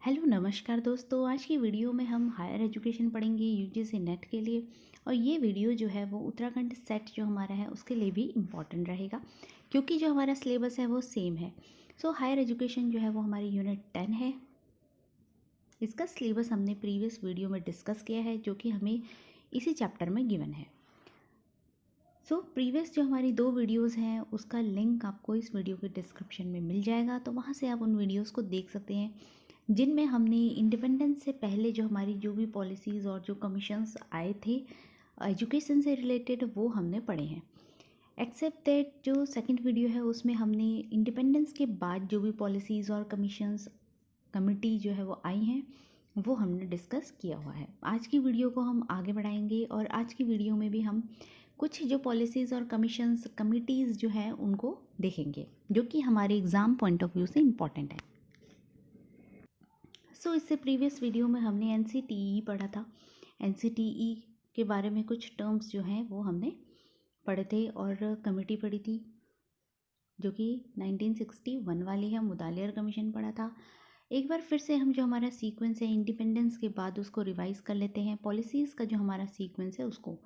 Hello नमस्कार दोस्तों। आज की वीडियो में हम हायर एजुकेशन पढ़ेंगे यूजीसी नेट के लिए। और ये वीडियो जो है वो उत्तराखंड सेट जो हमारा है उसके लिए भी इम्पॉर्टेंट रहेगा, क्योंकि जो हमारा सिलेबस है वो सेम है। हायर एजुकेशन जो है वो हमारी यूनिट 10 है। इसका सिलेबस हमने प्रीवियस वीडियो में डिस्कस किया है, जो कि हमें इसी चैप्टर में गिवन है। प्रीवियस जो हमारी 2 वीडियोस हैं उसका लिंक आपको इस वीडियो के डिस्क्रिप्शन में मिल जाएगा, तो वहाँ से आप उन वीडियोस को देख सकते हैं, जिनमें हमने इंडिपेंडेंस से पहले जो हमारी जो भी पॉलिसीज़ और जो कमीशंस आए थे एजुकेशन से रिलेटेड वो हमने पढ़े हैं। एक्सेप्ट दैट जो सेकंड वीडियो है उसमें हमने इंडिपेंडेंस के बाद जो भी पॉलिसीज़ और कमीशंस कमिटी जो है वो आई हैं वो हमने डिस्कस किया हुआ है। आज की वीडियो को हम आगे बढ़ाएंगे और आज की वीडियो में भी हम कुछ जो पॉलिसीज़ और कमीशंस कमिटीज़ जो हैं उनको देखेंगे, जो कि हमारे एग्ज़ाम पॉइंट ऑफ व्यू से इम्पॉर्टेंट है। इससे प्रीवियस वीडियो में हमने एनसीटीई पढ़ा था। एनसीटीई के बारे में कुछ टर्म्स जो हैं वो हमने पढ़े थे और कमेटी पढ़ी थी, जो कि 1961 वाली है। मुदालियर कमीशन पढ़ा था। एक बार फिर से हम जो हमारा सीक्वेंस है इंडिपेंडेंस के बाद उसको रिवाइज़ कर लेते हैं, पॉलिसीज़ का जो हमारा सीक्वेंस है उसको।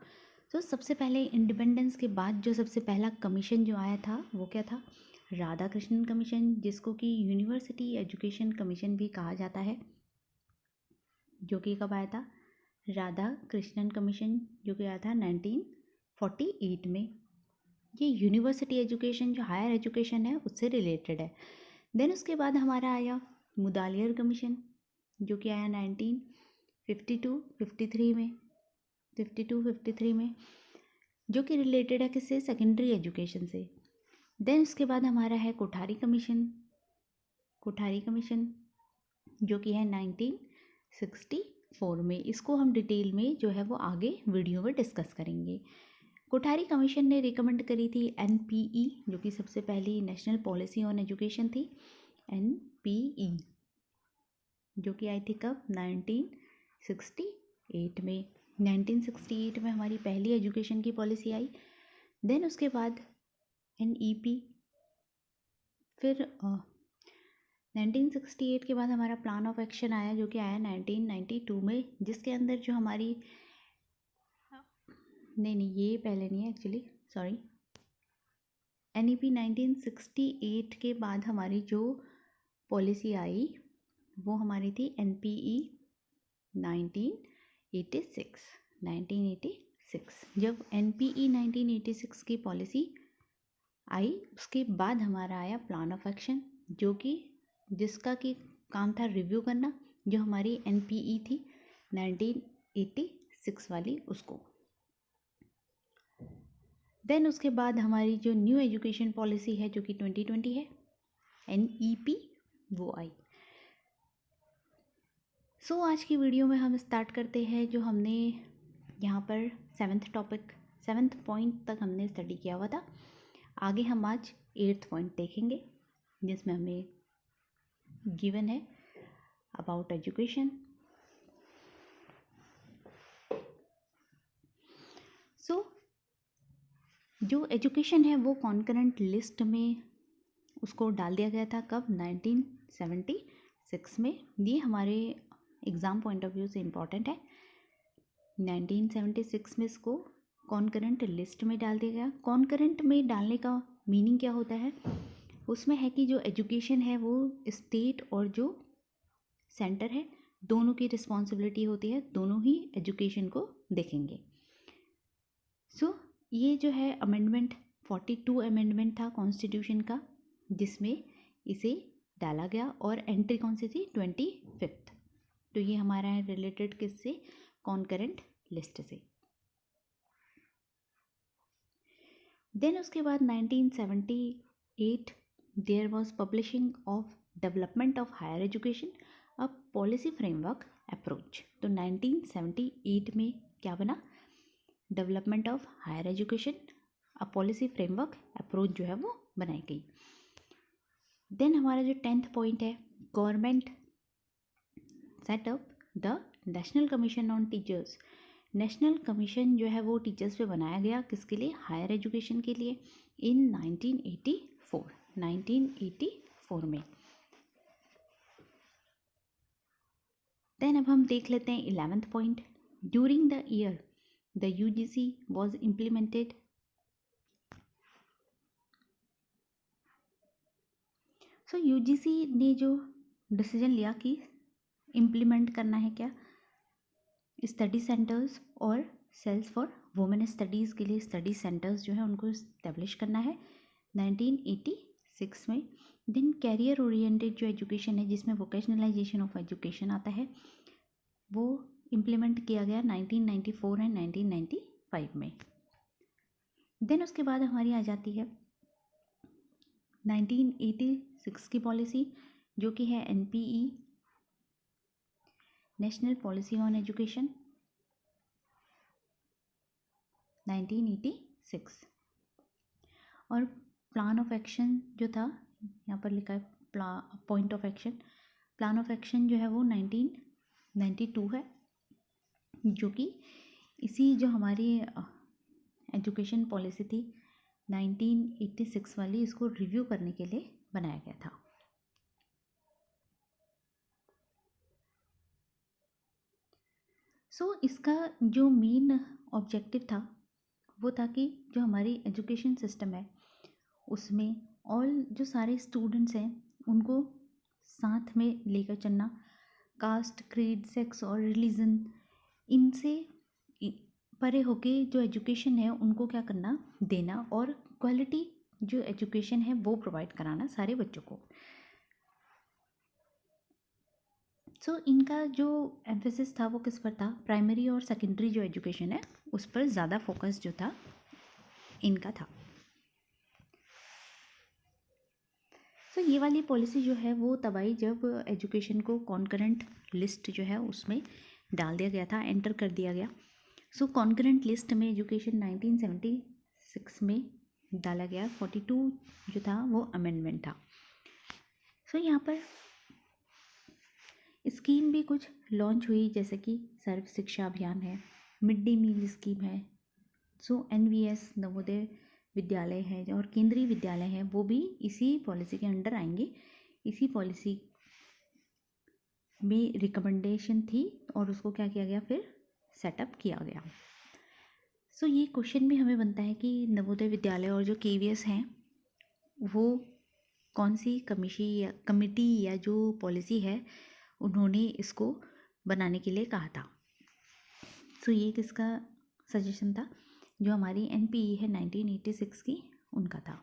सबसे पहले इंडिपेंडेंस के बाद जो सबसे पहला कमीशन जो आया था वो क्या था? राधा कृष्णन कमीशन, जिसको कि यूनिवर्सिटी एजुकेशन कमीशन भी कहा जाता है, जो कि कब आया था? राधा कृष्णन कमीशन, जो कि आया था 1948 में। ये यूनिवर्सिटी एजुकेशन जो हायर एजुकेशन है उससे रिलेटेड है। देन उसके बाद हमारा आया मुदालियर कमीशन, जो कि आया 1952-53 में, 52-53 में, जो कि रिलेटेड है किससे? सेकेंडरी एजुकेशन से। देन उसके बाद हमारा है कोठारी कमीशन, कोठारी कमीशन जो कि है 1964 में। इसको हम डिटेल में जो है वो आगे वीडियो में डिस्कस करेंगे। कोठारी कमीशन ने रिकमेंड करी थी एनपीई, जो कि सबसे पहली नेशनल पॉलिसी ऑन एजुकेशन थी। एनपीई जो कि आई थी कब? 1968 में। 1968 में हमारी पहली एजुकेशन की पॉलिसी आई। देन उसके बाद एनईपी, फिर 1968 के बाद हमारा प्लान ऑफ एक्शन आया, जो कि आया 1992 में, जिसके अंदर जो हमारी नहीं ये पहले नहीं है एक्चुअली, सॉरी। एनईपी 1968 के बाद हमारी जो पॉलिसी आई वो हमारी थी एनपीई 1986। जब एनपीई 1986 की पॉलिसी आई उसके बाद हमारा आया प्लान ऑफ एक्शन, जो कि जिसका कि काम था रिव्यू करना जो हमारी एनपीई थी 1986 वाली, उसको। देन उसके बाद हमारी जो न्यू एजुकेशन पॉलिसी है जो कि 2020 है, एनईपी, वो आई। आज की वीडियो में हम स्टार्ट करते हैं। जो हमने यहाँ पर 7th पॉइंट तक हमने स्टडी किया हुआ था। आगे हम आज 8th पॉइंट देखेंगे, जिसमें हमें गिवन है अबाउट एजुकेशन। जो एजुकेशन है वो कॉन्करेंट लिस्ट में उसको डाल दिया गया था कब? 1976 में। ये हमारे एग्ज़ाम पॉइंट ऑफ व्यू से इम्पॉर्टेंट है। 1976 में इसको कॉन्करेंट लिस्ट में डाल दिया गया। कॉन्करेंट में डालने का मीनिंग क्या होता है? उसमें है कि जो एजुकेशन है वो स्टेट और जो सेंटर है दोनों की रिस्पॉन्सिबिलिटी होती है, दोनों ही एजुकेशन को देखेंगे। ये जो है अमेंडमेंट 42 अमेंडमेंट था कॉन्स्टिट्यूशन का, जिसमें इसे डाला गया, और एंट्री कौन सी थी? 25th। तो ये हमारा है रिलेटेड किससे? कॉन्करेंट लिस्ट से। देन उसके बाद 1978 there was publishing of development of higher education a policy framework approach. तो 1978 में क्या बना? Development of higher education a policy framework approach जो है वो बनाई गई। देन हमारा जो 10th पॉइंट है, government setup the national commission on teachers. National commission जो है वो टीचर्स पे बनाया गया, किसके लिए? हायर एजुकेशन के लिए, इन 1984 में। देन अब हम देख लेते हैं 11th point. During the year the UGC was implemented. So UGC ने जो डिसीजन लिया कि इम्प्लीमेंट करना है क्या, स्टडी सेंटर्स और सेल्स फॉर वुमेन स्टडीज़ के लिए स्टडी सेंटर्स जो है उनको इस्टेब्लिश करना है 1986 में। देन कैरियर ओरिएंटेड जो एजुकेशन है जिसमें वोकेशनलाइजेशन ऑफ एजुकेशन आता है वो इम्प्लीमेंट किया गया 1994 एंड 1995 में। देन उसके बाद हमारी आ जाती है 1986 की पॉलिसी जो कि है NPE, national policy on education 1986। और प्लान ऑफ एक्शन जो था यहाँ पर लिखा है point of action, plan of action जो है वो 1992 है जो कि इसी जो हमारी एजुकेशन पॉलिसी थी 1986 वाली इसको रिव्यू करने के लिए बनाया गया था। सो इसका जो मेन ऑब्जेक्टिव था वो था कि जो हमारी एजुकेशन सिस्टम है उसमें ऑल जो सारे स्टूडेंट्स हैं उनको साथ में लेकर चलना, कास्ट, क्रीड, सेक्स और रिलीजन इनसे परे होके जो एजुकेशन है उनको क्या करना, देना और क्वालिटी जो एजुकेशन है वो प्रोवाइड कराना सारे बच्चों को। सो इनका जो एम्फेसिस था वो किस पर था, प्राइमरी और सेकेंडरी जो एजुकेशन है उस पर ज़्यादा फोकस जो था इनका था। सो ये वाली पॉलिसी जो है वो तब आई जब एजुकेशन को कॉन्करेंट लिस्ट जो है उसमें डाल दिया गया था, एंटर कर दिया गया। सो कॉन्करेंट लिस्ट में एजुकेशन 1976 में डाला गया, 42 जो था वो अमेंडमेंट था। सो यहाँ पर स्कीम भी कुछ लॉन्च हुई जैसे कि सर्व शिक्षा अभियान है, मिड डे मील स्कीम है। सो NVS नवोदय विद्यालय है और केंद्रीय विद्यालय है वो भी इसी पॉलिसी के अंडर आएंगे। इसी पॉलिसी में रिकमेंडेशन थी और उसको क्या किया गया, फिर सेटअप किया गया। सो ये क्वेश्चन भी हमें बनता है कि नवोदय विद्यालय और जो KVS हैं वो कौन सी कमिटी या जो पॉलिसी है उन्होंने इसको बनाने के लिए कहा था। सो ये किसका सजेशन था, जो हमारी NPE है 1986 की उनका था।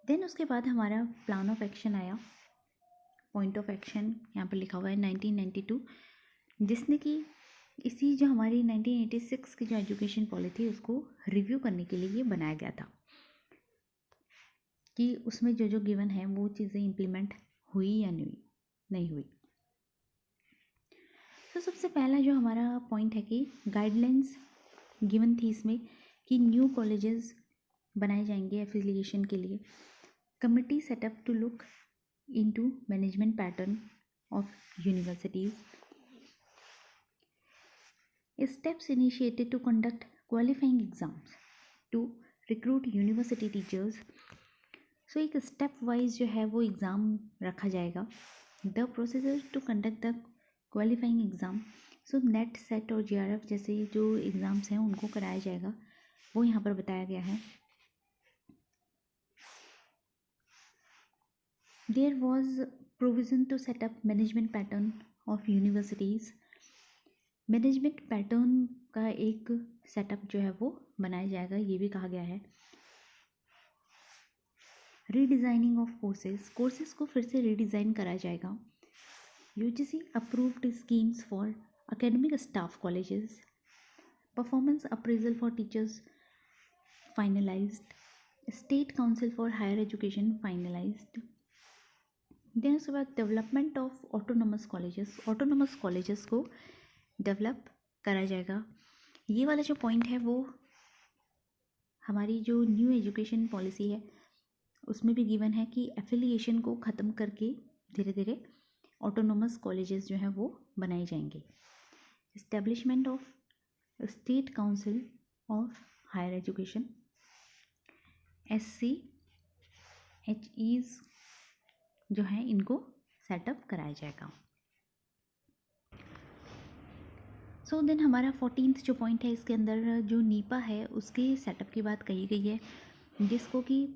देन उसके बाद हमारा प्लान ऑफ एक्शन आया, पॉइंट ऑफ एक्शन यहाँ पर लिखा हुआ है 1992, जिसने कि इसी जो हमारी 1986 की जो एजुकेशन पॉलिसी थी उसको रिव्यू करने के लिए ये बनाया गया था कि उसमें जो जो गिवन है वो चीज़ें इम्प्लीमेंट हुई या नहीं हुई। तो सबसे पहला जो हमारा पॉइंट है कि गाइडलाइंस गिवन थी इसमें कि न्यू कॉलेजेस बनाए जाएंगे एफिलिएशन के लिए, committee set up to look into management pattern of universities, steps initiated to conduct qualifying exams to recruit university teachers। So एक स्टेप वाइज जो है वो एग्ज़ाम रखा जाएगा। The procedure to conduct the qualifying exam, so NET, SET और JRF जैसे जो exams हैं उनको कराया जाएगा, वो यहाँ पर बताया गया है। There was provision to set up management pattern of universities, management pattern का एक सेटअप जो है वो बनाया जाएगा, ये भी कहा गया है। रीडिज़ाइनिंग ऑफ कोर्सेज को फिर से रीडिज़ाइन कराया जाएगा। UGC approved schemes for academic staff colleges, performance appraisal for teachers finalised, state council for higher education finalised. Then उसके बाद डेवलपमेंट ऑफ ऑटोनोमस कॉलेजेस को डेवलप करा जाएगा। ये वाला जो पॉइंट है वो हमारी जो न्यू एजुकेशन पॉलिसी है उसमें भी गिवन है कि एफिलिएशन को ख़त्म करके धीरे धीरे ऑटोनोमस कॉलेजेस जो हैं वो बनाए जाएंगे। Establishment of state council of higher education, SCHEs जो है इनको सेटअप कराया जाएगा। सो देन हमारा 14th जो पॉइंट है इसके अंदर जो नीपा है उसके सेटअप की बात कही गई है, जिसको कि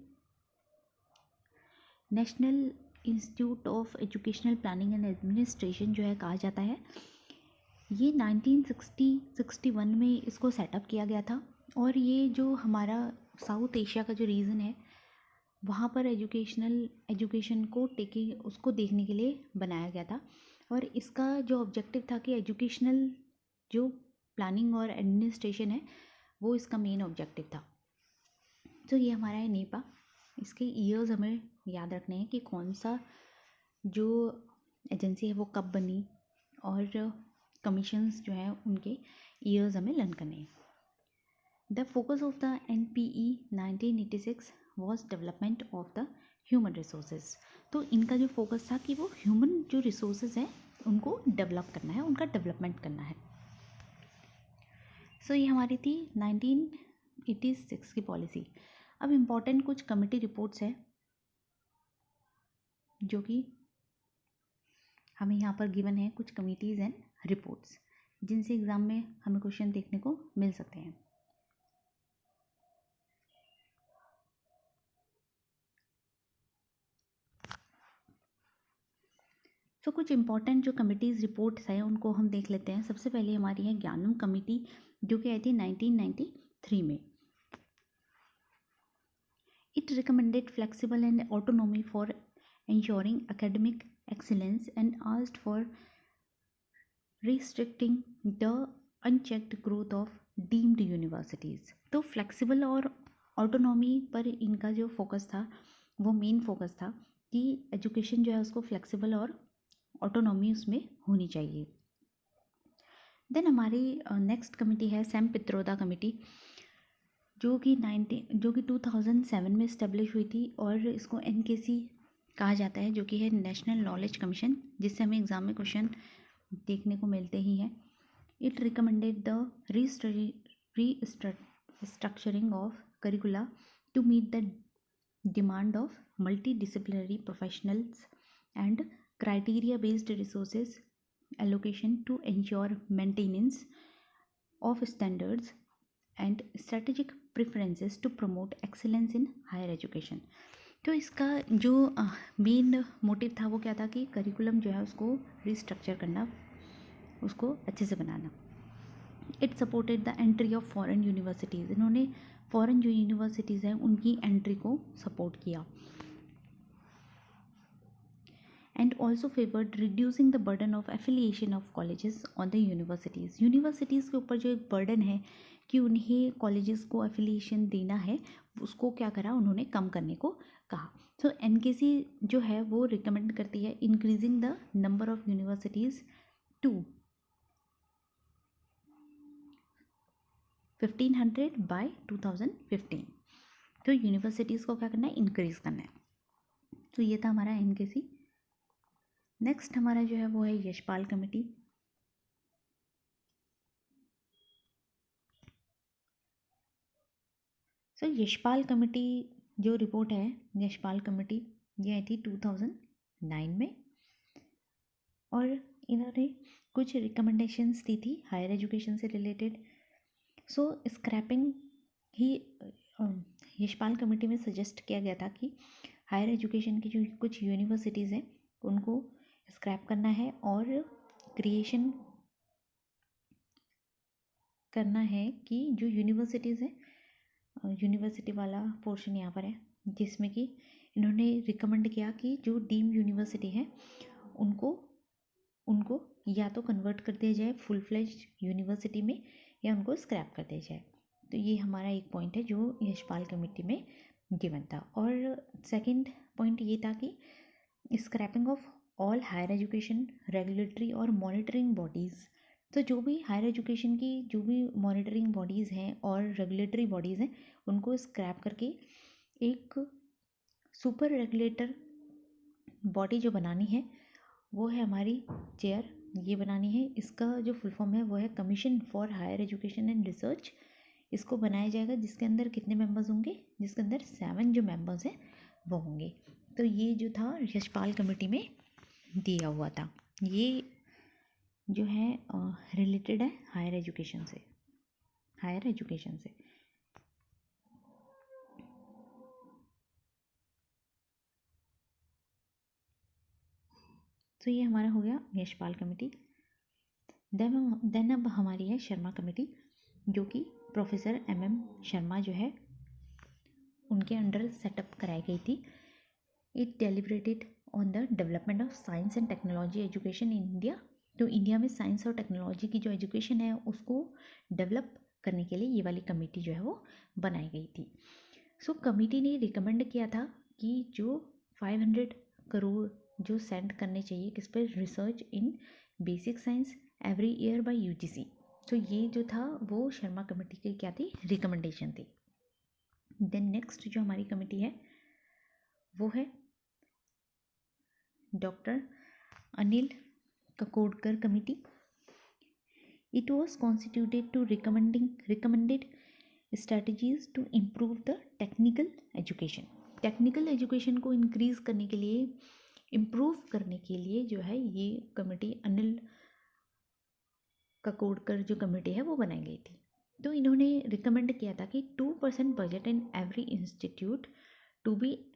national institute of educational planning and administration जो है कहा जाता है। ये 1961 में इसको सेटअप किया गया था और ये जो हमारा साउथ एशिया का जो रीजन है वहाँ पर एजुकेशन को उसको देखने के लिए बनाया गया था। और इसका जो ऑब्जेक्टिव था कि एजुकेशनल जो प्लानिंग और एडमिनिस्ट्रेशन है वो इसका मेन ऑब्जेक्टिव था। तो ये हमारा है नीपा। इसके ईयर्स हमें याद रखने हैं कि कौन सा जो एजेंसी है वो कब बनी और कमीशंस जो हैं उनके ईयर्स हमें लर्न करने हैं। The focus of the NPE 1986 was development of the human resources. तो इनका जो फोकस था कि वो ह्यूमन जो रिसोर्सेज हैं उनको डेवलप करना है, उनका डेवलपमेंट करना है। सो ये हमारी थी 1986 की पॉलिसी। अब इम्पॉर्टेंट कुछ कमेटी रिपोर्ट्स हैं जो कि हमें यहाँ पर गिवन है, कुछ कमिटीज़ एंड रिपोर्ट्स जिनसे एग्ज़ाम में हमें क्वेश्चन देखने को मिल सकते हैं। तो कुछ इम्पॉर्टेंट जो कमिटीज़ रिपोर्ट्स हैं उनको हम देख लेते हैं। सबसे पहले हमारी है ज्ञानम कमेटी जो कि आई थी 1993 में। It recommended flexible and autonomy for ensuring academic excellence and asked for restricting the unchecked growth of deemed universities। तो फ्लेक्सिबल और ऑटोनॉमी पर इनका जो फोकस था वो मेन फोकस था कि एजुकेशन जो है उसको फ्लेक्सिबल और ऑटोनॉमी उसमें होनी चाहिए। देन हमारी नेक्स्ट कमेटी है सैम पित्रोदा कमेटी जो कि 2007 में इस्टेब्लिश हुई थी और इसको NKC कहा जाता है जो कि है नेशनल नॉलेज कमीशन, जिससे हमें एग्ज़ाम में क्वेश्चन देखने को मिलते ही हैं। It recommended the restructuring of curricula to meet the demand of multidisciplinary professionals and criteria based resources allocation to ensure maintenance of standards and strategic preferences to promote excellence in higher education. तो इसका जो main motive था वो क्या था कि curriculum जो है उसको रिस्ट्रक्चर करना, उसको अच्छे से बनाना। It supported the entry of foreign universities. इन्होंने फॉरेन जो यूनिवर्सिटीज़ हैं उनकी एंट्री को सपोर्ट किया। And also favoured reducing the burden of affiliation of colleges on the universities. Universities के ऊपर जो एक बर्डन है कि उन्हें कॉलेजेस को एफिलिएशन देना है, उसको क्या करा उन्होंने कम करने को कहा। तो NKC जो है वो रिकमेंड करती है increasing the number of universities to 1500 by 2015। तो यूनिवर्सिटीज़ को क्या करना है, इंक्रीज़ करना है। तो ये था हमारा NKC। नेक्स्ट हमारा जो है वो है यशपाल कमेटी। सो यशपाल कमेटी जो रिपोर्ट है, यशपाल कमेटी ये आई थी 2009 में और इन्होंने कुछ रिकमेंडेशंस दी थी हायर एजुकेशन से रिलेटेड। सो स्क्रैपिंग ही यशपाल कमेटी में सजेस्ट किया गया था कि हायर एजुकेशन की जो कुछ यूनिवर्सिटीज़ हैं उनको स्क्रैप करना है और क्रिएशन करना है कि जो यूनिवर्सिटीज़ हैं, यूनिवर्सिटी वाला पोर्शन यहाँ पर है जिसमें कि इन्होंने रिकमेंड किया कि जो डीम यूनिवर्सिटी है उनको या तो कन्वर्ट कर दिया जाए फुल फ्लेज्ड यूनिवर्सिटी में या उनको स्क्रैप कर दिया जाए। तो ये हमारा एक पॉइंट है जो यशपाल कमेटी में गिवन था। और सेकंड पॉइंट ये था कि scrapping of all higher education regulatory और मॉनिटरिंग बॉडीज़। तो जो भी हायर एजुकेशन की जो भी मॉनिटरिंग बॉडीज़ हैं और रेगुलेटरी बॉडीज़ हैं उनको स्क्रैप करके एक सुपर रेगुलेटर बॉडी जो बनानी है वो है हमारी चेयर, ये बनानी है। इसका जो फुल फॉर्म है वो है commission for higher education and research. इसको बनाया जाएगा जिसके अंदर कितने मेंबर्स होंगे, जिसके अंदर 7 जो मेंबर्स हैं वो होंगे। तो ये जो था यशपाल कमेटी में दिया हुआ था। ये जो है रिलेटेड है हायर एजुकेशन से। तो ये हमारा हो गया यशपाल कमेटी। देन अब हमारी है शर्मा कमेटी, जो कि प्रोफेसर एम शर्मा जो है उनके अंडर सेटअप कराई गई थी। It deliberated on the development of science and technology education in India. तो इंडिया में साइंस और टेक्नोलॉजी की जो एजुकेशन है उसको डेवलप करने के लिए ये वाली कमेटी जो है वो बनाई गई थी। सो कमेटी ने रिकमेंड किया था कि जो 500 करोड़ जो सेंड करने चाहिए किस पर, research in basic science every year by UGC. तो ये जो था वो शर्मा कमेटी की क्या थी, रिकमेंडेशन थी। देन नेक्स्ट जो हमारी कमेटी है वो है doctor Anil Kakodkar committee. It was constituted to recommended strategies to improve the technical education को इंक्रीज करने के लिए, इम्प्रूव करने के लिए जो है ये कमेटी अनिल ककोडकर जो कमेटी है वो बनाई गई थी। तो इन्होंने रिकमेंड किया था कि 2% budget in every institute to be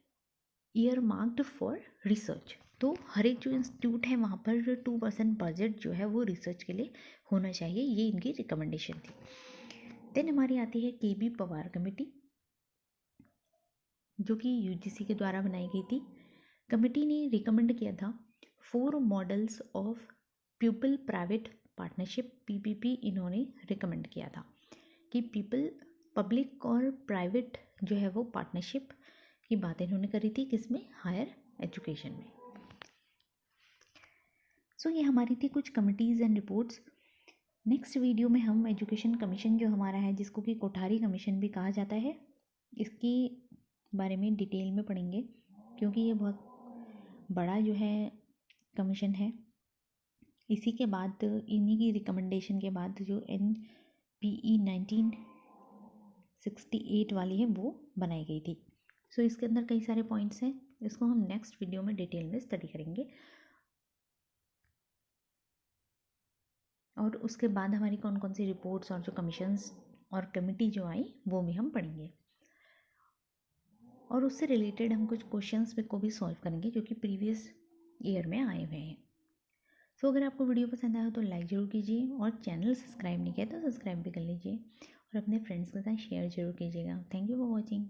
earmarked for research. तो हर एक जो इंस्टीट्यूट है वहाँ पर 2% बजट जो है वो रिसर्च के लिए होना चाहिए, ये इनकी रिकमेंडेशन थी। देन हमारी आती है KB पवार कमेटी, जो कि यूजीसी के द्वारा बनाई गई थी। कमेटी ने रिकमेंड किया था 4 models of people private partnership PPP। इन्होंने रिकमेंड किया था कि पब्लिक और प्राइवेट जो है वो पार्टनरशिप की बात इन्होंने करी थी, किसमें, हायर एजुकेशन में। सो ये हमारी थी कुछ committees and reports. Next video में हम एजुकेशन कमीशन जो हमारा है, जिसको कि कोठारी कमीशन भी कहा जाता है, इसकी बारे में डिटेल में पढ़ेंगे, क्योंकि ये बहुत बड़ा जो है कमीशन है। इसी के बाद इन्हीं की रिकमेंडेशन के बाद जो NPE 1968 वाली है वो बनाई गई थी। सो इसके अंदर कई सारे पॉइंट्स हैं, इसको हम नेक्स्ट वीडियो में डिटेल में स्टडी करेंगे। और उसके बाद हमारी कौन कौन सी रिपोर्ट्स और जो कमीशंस और कमेटी जो आई वो भी हम पढ़ेंगे, और उससे रिलेटेड हम कुछ क्वेश्चंस को भी सॉल्व करेंगे जो कि प्रीवियस ईयर में आए हुए हैं। सो अगर आपको वीडियो पसंद आया तो लाइक ज़रूर कीजिए, और चैनल सब्सक्राइब नहीं किया तो सब्सक्राइब भी कर लीजिए, और अपने फ्रेंड्स के साथ शेयर जरूर कीजिएगा। Thank you for watching.